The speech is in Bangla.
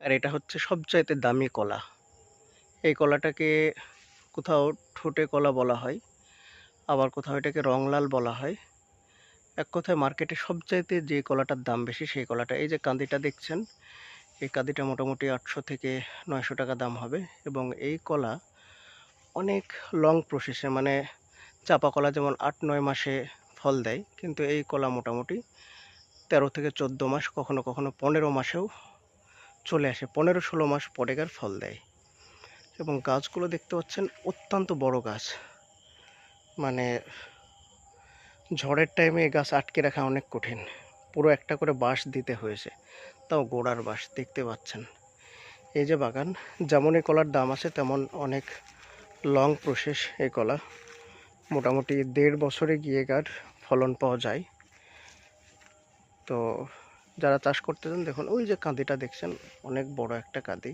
আর এটা হচ্ছে সবচাইতে দামি কলা। এই কলাটাকে কোথাও ঠোঁটে কলা বলা হয়, আবার কোথাও এটাকে রংলাল বলা হয়। এক কথায় মার্কেটে সবচাইতে যে কলাটার দাম বেশি সেই কলাটা। এই যে কাঁদিটা দেখছেন, এই কাঁদিটা মোটামুটি 800 থেকে 900 টাকা দাম হবে। এবং এই কলা অনেক লং প্রসেসে, মানে চাপা কলা যেমন 8-9 মাসে ফল দেয়, কিন্তু এই কলা মোটামুটি 13 থেকে 14 মাস, কখনো কখনো 15 মাসেও চলে আসে। 15-16 মাস পরে গার ফল দেয়। এবং গাছগুলো দেখতে পাচ্ছেন অত্যন্ত বড় গাছ, মানে ঝড়ের টাইমে এই গাছ আটকে রাখা অনেক কঠিন। পুরো একটা করে বাঁশ দিতে হয়েছে, তাও গোড়ার বাঁশ দেখতে পাচ্ছেন। এই যে বাগান, যেমন এই কলার দাম আছে তেমন অনেক লং প্রসেস এই কলা। মোটামুটি 1.5 বছরে গিয়ে গার ফলন পাওয়া যায়। তো যারা চাষ করতে চান দেখুন, ওই যে কাঁদিটা দেখছেন, অনেক বড় একটা কাঁদি।